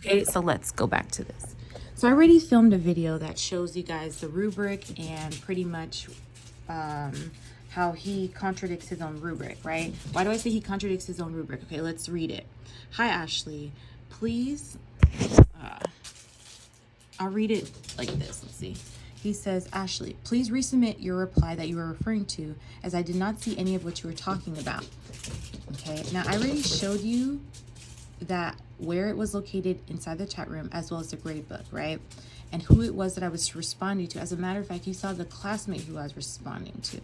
Okay, so let's go back to this. So I already filmed a video that shows you guys the rubric and pretty much how he contradicts his own rubric, right? Why do I say he contradicts his own rubric? Okay, let's read it. Hi, Ashley. Please, I'll read it like this. Let's see. He says, Ashley, please resubmit your reply that you were referring to, as I did not see any of what you were talking about. Okay, now I already showed you that where it was located inside the chat room, as well as the grade book, right? And who it was that I was responding to. As a matter of fact, you saw the classmate who I was responding to.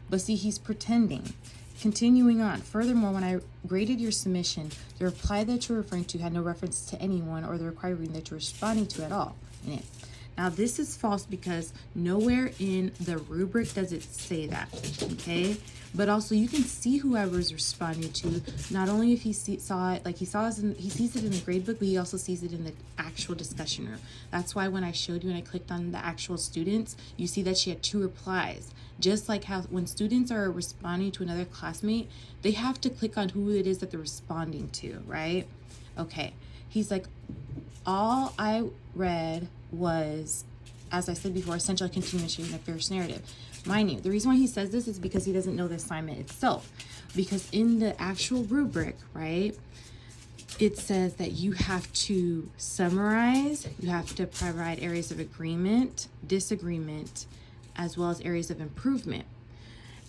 But see, he's pretending. Continuing on. Furthermore, when I graded your submission, the reply that you're referring to had no reference to anyone or the required reading that you're responding to at all in it. Now, this is false because nowhere in the rubric does it say that, okay? But also, you can see who I was responding to. Not only if he saw it, like he sees it in the grade book, but he also sees it in the actual discussion room. That's why when I showed you and I clicked on the actual students, you see that she had 2 replies. Just like how when students are responding to another classmate, they have to click on who it is that they're responding to, right? Okay. He's like, all I read was, as I said before, essentially a continuation of the first narrative. Mind you, the reason why he says this is because he doesn't know the assignment itself. Because in the actual rubric, right, it says that you have to summarize, you have to provide areas of agreement, disagreement, as well as areas of improvement.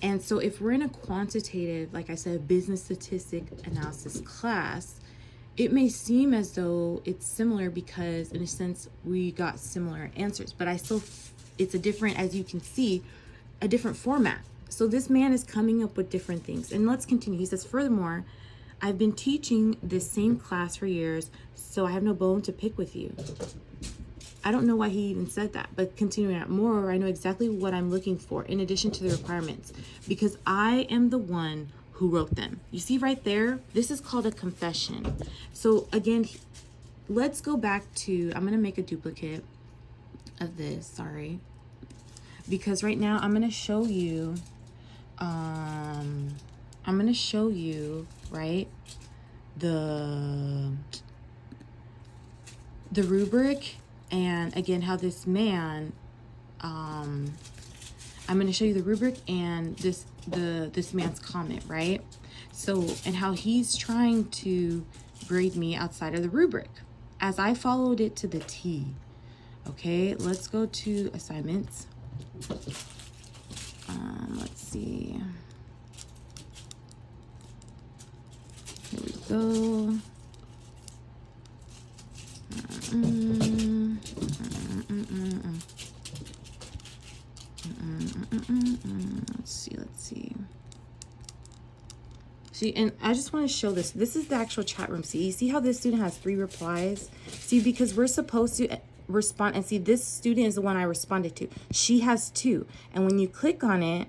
And so if we're in a quantitative, like I said, business statistic analysis class, it may seem as though it's similar because in a sense we got similar answers, but it's a different, as you can see, a different format. So this man is coming up with different things. And let's continue. He says, furthermore, I've been teaching this same class for years, so I have no bone to pick with you. I don't know why he even said that, but continuing on, moreover, I know exactly what I'm looking for in addition to the requirements, because I am the one who wrote them. You see right there, this is called a confession. So again, let's go back to, I'm gonna make a duplicate of this, sorry. Because right now I'm gonna show you, right, the rubric, and again, how this man, I'm gonna show you the rubric and this man's comment, right? So, and how he's trying to grade me outside of the rubric, as I followed it to the T. Okay, let's go to assignments. Let's see. Here we go. Let's see. See, and I just want to show this. This is the actual chat room. See, you see how this student has 3 replies? See, because we're supposed to respond, and see, this student is the one I responded to. She has 2, and when you click on it,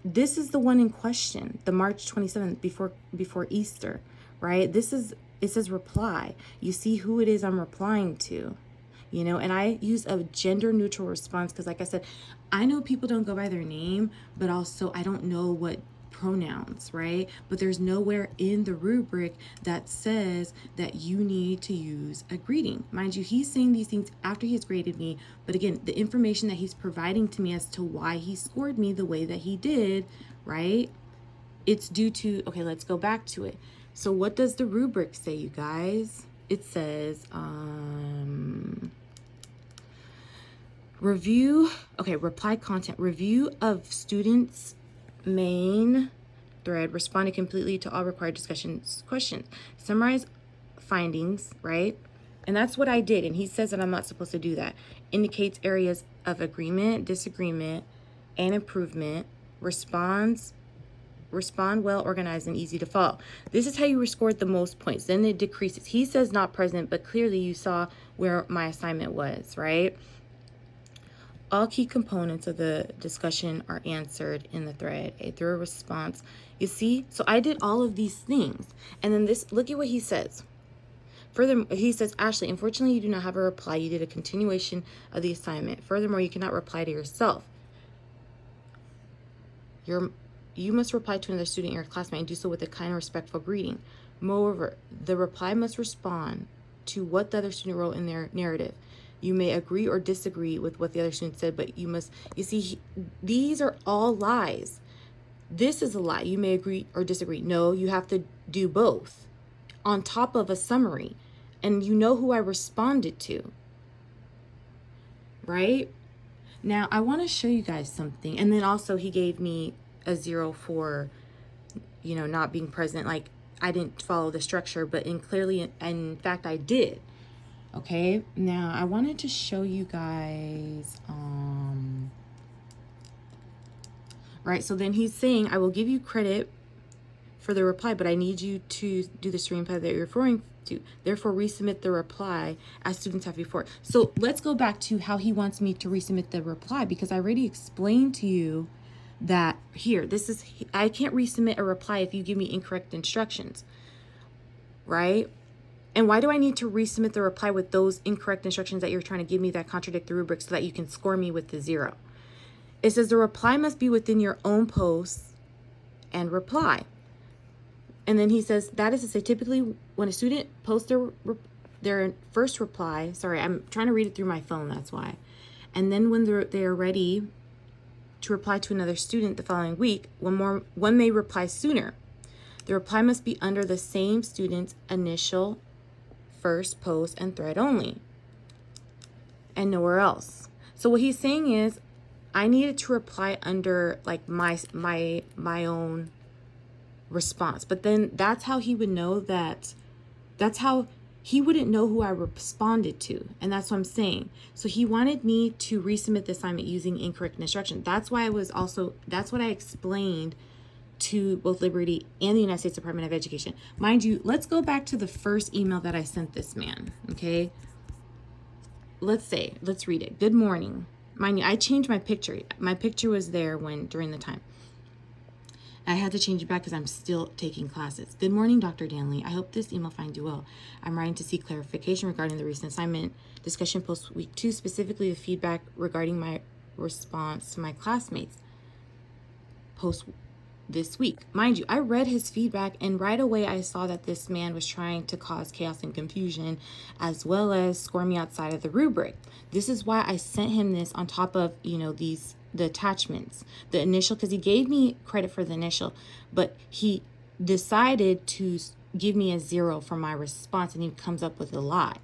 this is the one in question, the March 27th, before Easter, right? It says reply. You see who it is I'm replying to, you know, and I use a gender neutral response because, like I said, I know people don't go by their name, but also I don't know what pronouns, right? But there's nowhere in the rubric that says that you need to use a greeting. Mind you, he's saying these things after he has graded me, but again, the information that he's providing to me as to why he scored me the way that he did, right? It's due to, okay, let's go back to it. So what does the rubric say, you guys? It says, reply content, review of students' main thread, responded completely to all required discussions questions, summarize findings, right? And that's what I did, and he says that I'm not supposed to do that. Indicates areas of agreement, disagreement, and improvement. Respond well, organized, and easy to follow. This is how you scored the most points. Then it decreases. He says not present, but clearly you saw where my assignment was, right? All key components of the discussion are answered in the thread. A thorough response. You see? So I did all of these things. And then this, look at what he says. Furthermore, he says, Ashley, unfortunately, you do not have a reply. You did a continuation of the assignment. Furthermore, you cannot reply to yourself. You must reply to another student in your classmate and do so with a kind and respectful greeting. Moreover, the reply must respond to what the other student wrote in their narrative. You may agree or disagree with what the other student said, but you see, these are all lies. This is a lie. You may agree or disagree. No, you have to do both on top of a summary. And you know who I responded to, right? Now, I want to show you guys something. And then also he gave me a 0 for, not being present. Like, I didn't follow the structure, but in fact, I did. Okay, now I wanted to show you guys, right, so then he's saying, I will give you credit for the reply, but I need you to do the screenplay that you're referring to. Therefore, resubmit the reply as students have before. So let's go back to how he wants me to resubmit the reply, because I already explained to you that here, I can't resubmit a reply if you give me incorrect instructions, right? And why do I need to resubmit the reply with those incorrect instructions that you're trying to give me that contradict the rubric so that you can score me with the 0? It says the reply must be within your own posts and reply. And then he says, that is to say, typically when a student posts their first reply, sorry, I'm trying to read it through my phone, that's why. And then when they are ready to reply to another student the following week, one may reply sooner. The reply must be under the same student's initial first post and thread only, and nowhere else. So what he's saying is, I needed to reply under like my own response. But then that's how he would know that's how he wouldn't know who I responded to. And that's what I'm saying. So he wanted me to resubmit the assignment using incorrect instruction. That's what I explained to both Liberty and the United States Department of Education. Mind you, let's go back to the first email that I sent this man, okay? Let's read it. Good morning. Mind you, I changed my picture. My picture was there during the time. I had to change it back because I'm still taking classes. Good morning, Dr. Danley. I hope this email finds you well. I'm writing to seek clarification regarding the recent assignment discussion post week 2, specifically the feedback regarding my response to my classmates post this week. Mind you, I read his feedback and right away I saw that this man was trying to cause chaos and confusion as well as score me outside of the rubric. This is why I sent him this on top of, the attachments, the initial, because he gave me credit for the initial, but he decided to give me a 0 for my response and he comes up with a lie.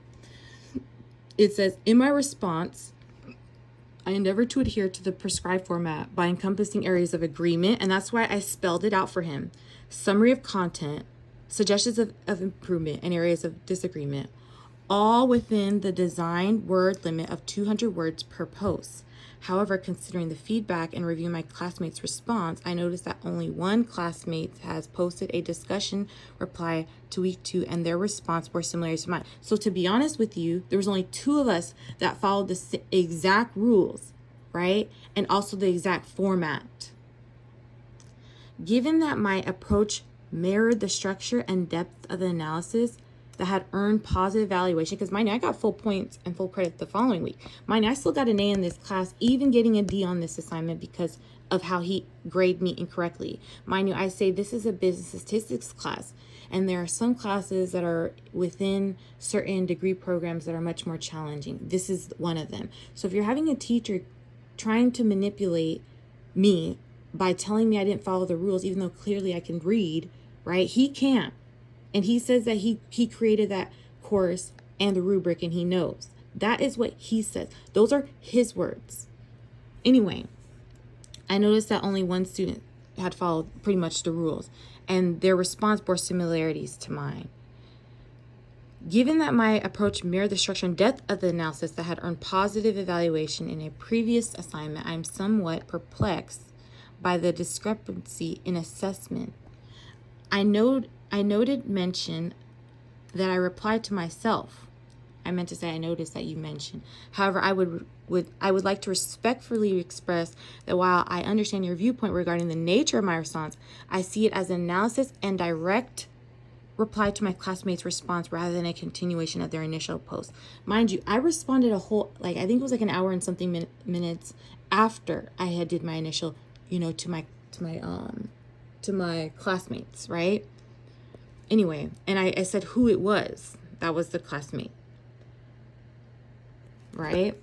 It says, in my response, I endeavored to adhere to the prescribed format by encompassing areas of agreement, and that's why I spelled it out for him. Summary of content, suggestions of improvement, and areas of disagreement, all within the designed word limit of 200 words per post. However, considering the feedback and reviewing my classmates' response, I noticed that only one classmate has posted a discussion reply to week 2, and their response were similar to mine. So to be honest with you, there was only 2 of us that followed the exact rules, right? And also the exact format. Given that my approach mirrored the structure and depth of the analysis that had earned positive evaluation, because mind you, I got full points and full credit the following week. Mind you, I still got an A in this class, even getting a D on this assignment because of how he graded me incorrectly. Mind you, I say this is a business statistics class, and there are some classes that are within certain degree programs that are much more challenging. This is one of them. So if you're having a teacher trying to manipulate me by telling me I didn't follow the rules, even though clearly I can read, right? He can't. And he says that he created that course and the rubric and he knows. That is what he says. Those are his words. Anyway, I noticed that only one student had followed pretty much the rules and their response bore similarities to mine. Given that my approach mirrored the structure and depth of the analysis that had earned positive evaluation in a previous assignment, I'm somewhat perplexed by the discrepancy in assessment. I noted mention that I replied to myself. I meant to say I noticed that you mentioned. However, I would like to respectfully express that while I understand your viewpoint regarding the nature of my response, I see it as an analysis and direct reply to my classmates' response rather than a continuation of their initial post. Mind you, I responded I think it was like an hour and something minutes after I had did my initial, to my classmates, right? Anyway, and I said who it was. That was the classmate, right?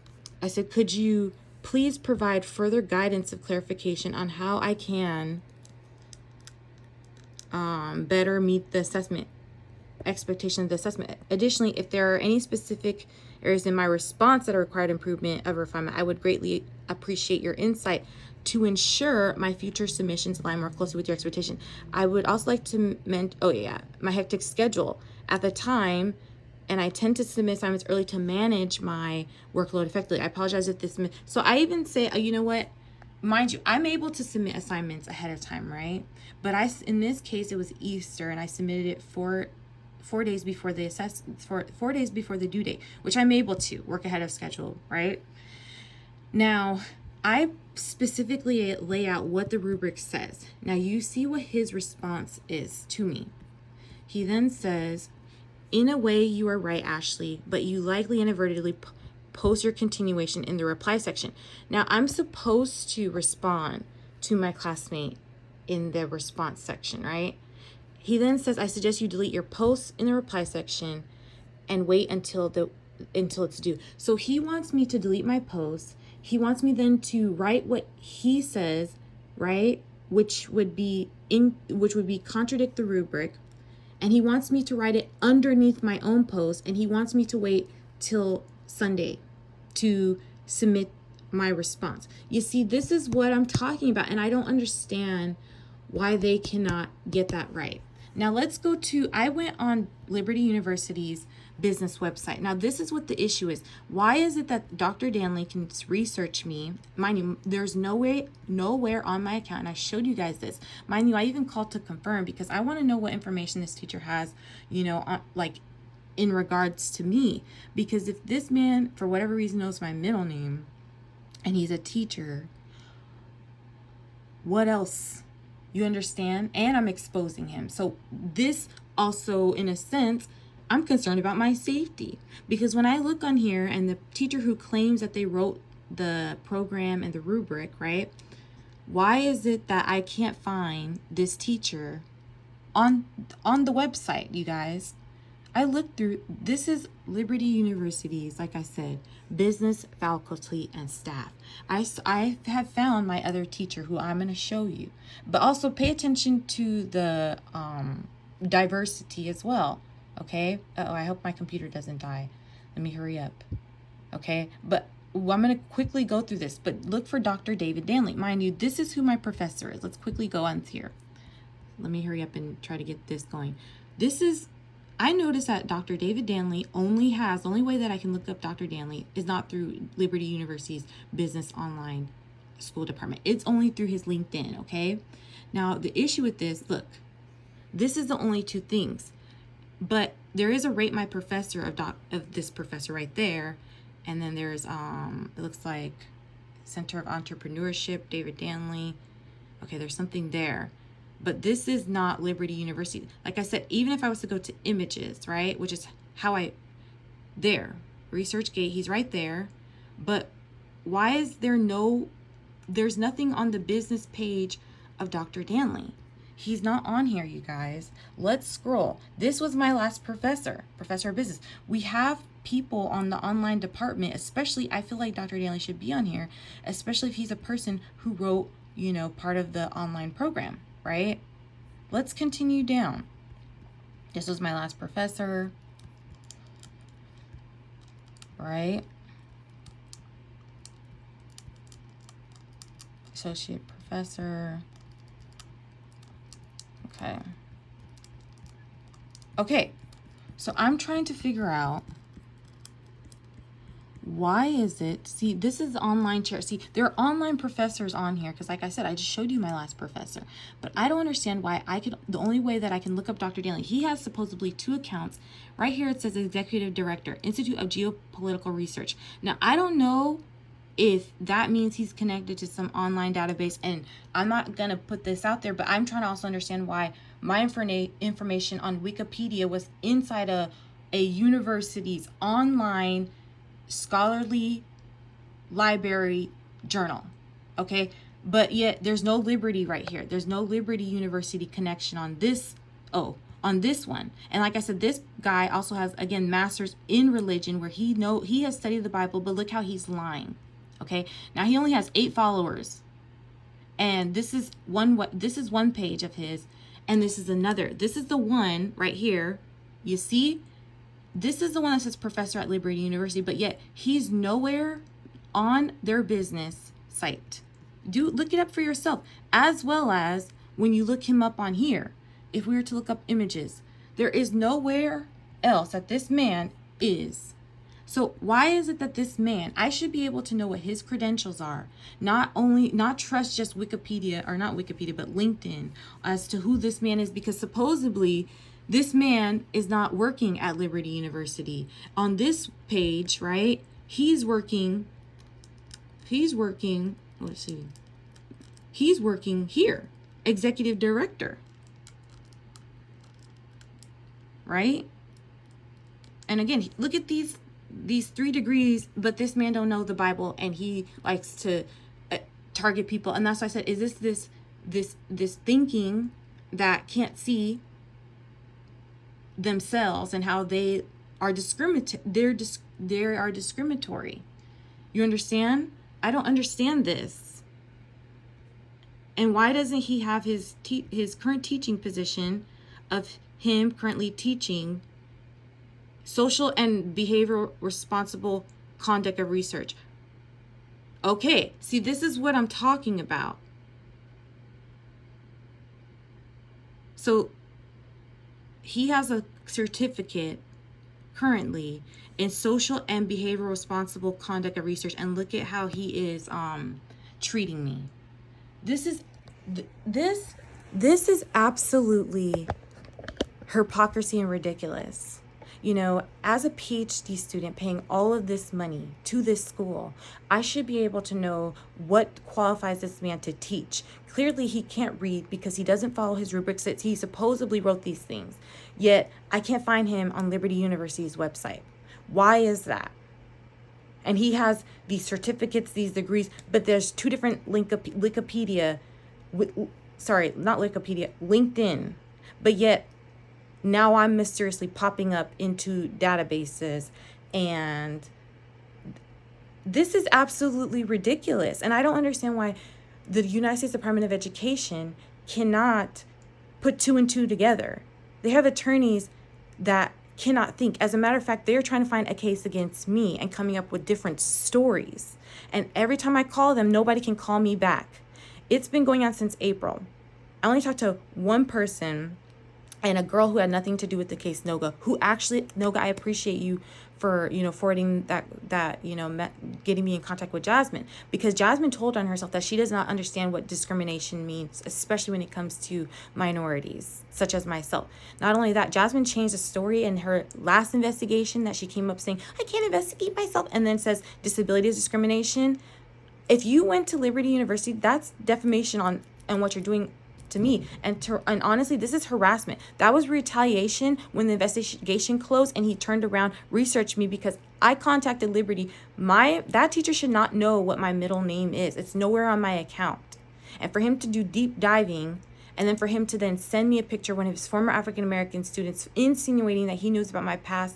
I said, could you please provide further guidance of clarification on how I can better meet the assessment expectation of the assessment. Additionally, if there are any specific areas in my response that are required improvement of refinement, I would greatly appreciate your insight to ensure my future submissions align more closely with your expectation. I would also like to my hectic schedule at the time, and I tend to submit assignments early to manage my workload effectively. I apologize if this, so I even say, you know what, mind you, I'm able to submit assignments ahead of time, right? But in this case, it was Easter, and I submitted it 4 days before the 4 days before the due date, which I'm able to work ahead of schedule, right? Now, I specifically lay out what the rubric says. Now, you see what his response is to me. He then says, in a way, you are right, Ashley, but you likely inadvertently post your continuation in the reply section. Now, I'm supposed to respond to my classmate in the response section, right? He then says, I suggest you delete your posts in the reply section and wait until it's due. So he wants me to delete my posts. He wants me then to write what he says, right? Which would be contradict the rubric. And he wants me to write it underneath my own post, and he wants me to wait till Sunday to submit my response. You see, this is what I'm talking about, and I don't understand why they cannot get that right. Now let's go to, I went on Liberty University's business website. Now this is what the issue is. Why is it that Dr. Danley can research me? Mind you, there's nowhere on my account, and I showed you guys this. Mind you, I even called to confirm because I want to know what information this teacher has, in regards to me. Because if this man, for whatever reason, knows my middle name, and he's a teacher, what else? You understand? And I'm exposing him. So this also, in a sense, I'm concerned about my safety. Because when I look on here and the teacher who claims that they wrote the program and the rubric, right? Why is it that I can't find this teacher on the website, you guys? I looked through, this is Liberty University's, like I said, business faculty and staff. I have found my other teacher who I'm going to show you. But also pay attention to the diversity as well, okay? I hope my computer doesn't die. Let me hurry up, okay? But I'm going to quickly go through this, but look for Dr. David Danley. Mind you, this is who my professor is. Let's quickly go on here. Let me hurry up and try to get this going. I noticed that Dr. David Danley only way that I can look up Dr. Danley is not through Liberty University's business online school department. It's only through his LinkedIn, okay? Now, the issue with this, look, this is the only two things. But there is a rate my professor of this professor right there. And then there's, it looks like Center of Entrepreneurship, David Danley. Okay, there's something there. But this is not Liberty University. Like I said, even if I was to go to images, right, which is how ResearchGate, he's right there. But why is there's nothing on the business page of Dr. Danley? He's not on here, you guys. Let's scroll. This was my last professor of business. We have people on the online department, especially, I feel like Dr. Danley should be on here, especially if he's a person who wrote, part of the online program. Right? Let's continue down. This was my last professor. Right? Associate professor. Okay. Okay. So I'm trying to figure out why is it, see, this is online chair. See, there are online professors on here because, like I said, I just showed you my last professor. But I don't understand why the only way that I can look up Dr. Danley, he has supposedly 2 accounts. Right here it says Executive Director, Institute of Geopolitical Research. Now, I don't know if that means he's connected to some online database, and I'm not going to put this out there, but I'm trying to also understand why my information on Wikipedia was inside a university's online scholarly library journal, okay? But yet there's no Liberty right here. There's no Liberty University connection on this. Oh, on this one. And like I said, this guy also has, again, masters in religion, where he has studied the Bible, but look how he's lying. Okay, now he only has 8 followers, and this is one page of his, and this is another. This is the one right here. You see, this is the one that says professor at Liberty University, but yet he's nowhere on their business site. Look it up for yourself, as well as when you look him up on here. If we were to look up images, there is nowhere else that this man is. So why is it that this man, I should be able to know what his credentials are, not trust just Wikipedia, or not Wikipedia, but LinkedIn, as to who this man is, because supposedly this man is not working at Liberty University. On this page, right, he's working, let's see, he's working here, executive director, right? And again, look at these 3 degrees, but this man don't know the Bible, and he likes to target people. And that's why I said, is this thinking that can't see themselves and how they are they are discriminatory. You understand? I don't understand this. And why doesn't he have his current teaching position of him currently teaching social and behavioral responsible conduct of research? Okay, see, this is what I'm talking about. So he has a certificate currently in social and behavioral responsible conduct of research, and look at how he is treating me. This is absolutely hypocrisy and ridiculous. You know, as a PhD student paying all of this money to this school, I should be able to know what qualifies this man to teach. Clearly, he can't read because he doesn't follow his rubrics. He supposedly wrote these things. Yet, I can't find him on Liberty University's website. Why is that? And he has these certificates, these degrees, but there's 2 different LinkedIn. But yet, now I'm mysteriously popping up into databases, and this is absolutely ridiculous. And I don't understand why the United States Department of Education cannot put 2 and 2 together. They have attorneys that cannot think. As a matter of fact, they're trying to find a case against me and coming up with different stories. And every time I call them, nobody can call me back. It's been going on since April. I only talked to one person, and a girl who had nothing to do with the case, Noga, who actually, Noga, I appreciate you for, forwarding that getting me in contact with Jasmine, because Jasmine told on herself that she does not understand what discrimination means, especially when it comes to minorities, such as myself. Not only that, Jasmine changed the story in her last investigation that she came up saying, I can't investigate myself, and then says disability is discrimination. If you went to Liberty University, that's defamation on what you're doing to me. And honestly, this is harassment. That was retaliation when the investigation closed and he turned around, researched me, because I contacted Liberty. That teacher should not know what my middle name is. It's nowhere on my account. And for him to do deep diving, and then for him to then send me a picture of one of his former African-American students insinuating that he knows about my past,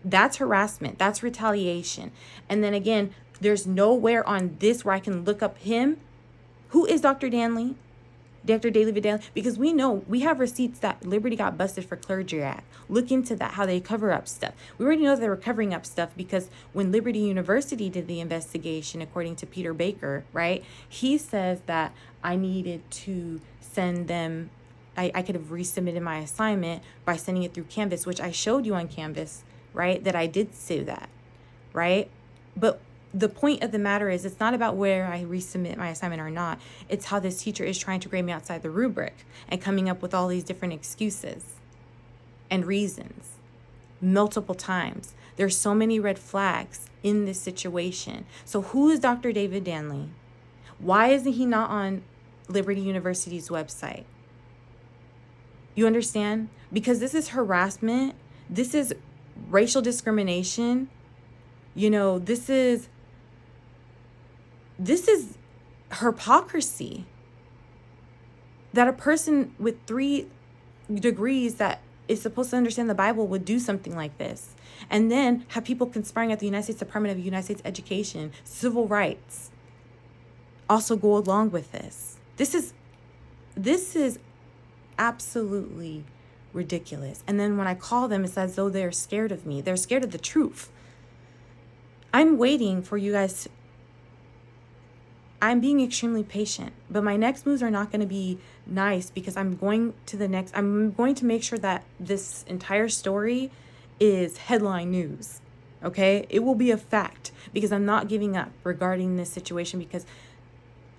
that's harassment. That's retaliation. And then again, there's nowhere on this where I can look up him. Who is Dr. Danley? Dr. David Danley, because we know, we have receipts that Liberty got busted for Clergy Act. Look into that, how they cover up stuff. We already know they were covering up stuff because when Liberty University did the investigation, according to Peter Baker, right, he says that I needed to send them, I could have resubmitted my assignment by sending it through Canvas, which I showed you on Canvas, right, that I did say that, right? But the point of the matter is, it's not about where I resubmit my assignment or not. It's how this teacher is trying to grade me outside the rubric and coming up with all these different excuses and reasons multiple times. There's so many red flags in this situation. So who is Dr. David Danley? Why isn't he not on Liberty University's website? You understand? Because this is harassment. This is racial discrimination. This is hypocrisy. That a person with 3 degrees that is supposed to understand the Bible would do something like this. And then have people conspiring at the United States Department of United States Education, civil rights, also go along with this. This is absolutely ridiculous. And then when I call them, it's as though they're scared of me. They're scared of the truth. I'm waiting for you guys. I'm being extremely patient, but my next moves are not going to be nice because I'm going to make sure that this entire story is headline news. Okay? It will be a fact because I'm not giving up regarding this situation because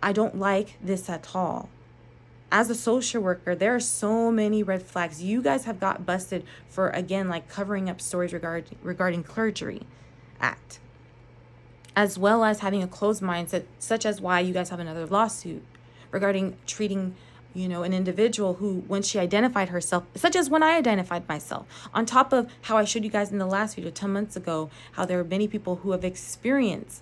I don't like this at all. As a social worker, there are so many red flags. You guys have got busted for, again, like covering up stories regarding Clergy Act, as well as having a closed mindset, such as why you guys have another lawsuit regarding treating, an individual who, when she identified herself, such as when I identified myself, on top of how I showed you guys in the last video 10 months ago, how there are many people who have experienced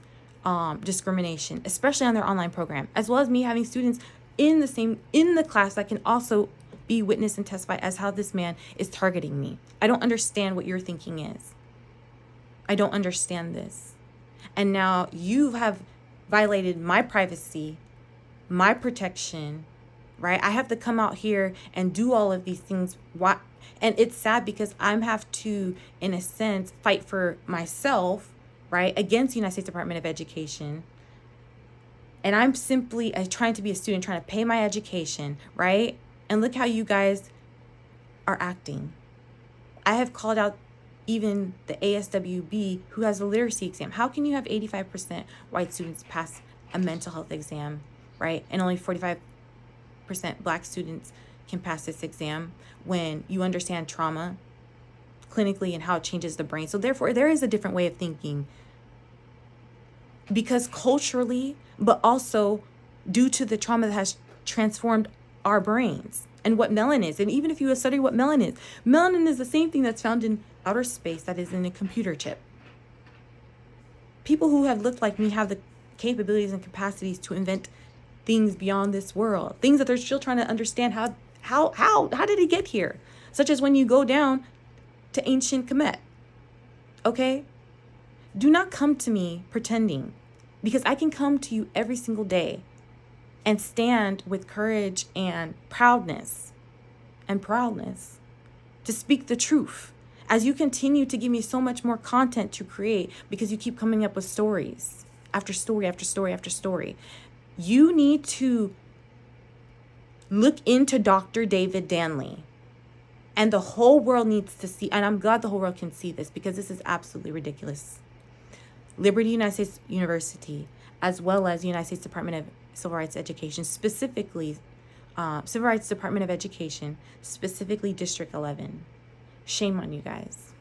discrimination, especially on their online program, as well as me having students in the class that can also be witness and testify as how this man is targeting me. I don't understand what your thinking is. I don't understand this. And now you have violated my privacy, my protection, right? I have to come out here and do all of these things. Why? And it's sad because I have to, in a sense, fight for myself, right, against the United States Department of Education. And I'm simply trying to be a student, trying to pay my education, right? And look how you guys are acting. I have called out even the ASWB, who has a literacy exam. How can you have 85% white students pass a mental health exam, right? And only 45% black students can pass this exam when you understand trauma clinically and how it changes the brain. So therefore, there is a different way of thinking. Because culturally, but also due to the trauma that has transformed our brains and what melanin is. And even if you study what melanin is the same thing that's found in outer space that is in a computer chip. People who have looked like me have the capabilities and capacities to invent things beyond this world, things that they're still trying to understand how did it get here? Such as when you go down to ancient Kemet. Okay? Do not come to me pretending, because I can come to you every single day and stand with courage and proudness to speak the truth as you continue to give me so much more content to create because you keep coming up with stories after story after story after story. You need to look into Dr. David Danley. And the whole world needs to see, and I'm glad the whole world can see this because this is absolutely ridiculous. Liberty United States University, as well as the United States Department of Civil Rights Education, specifically Civil Rights Department of Education, specifically District 11. Shame on you guys.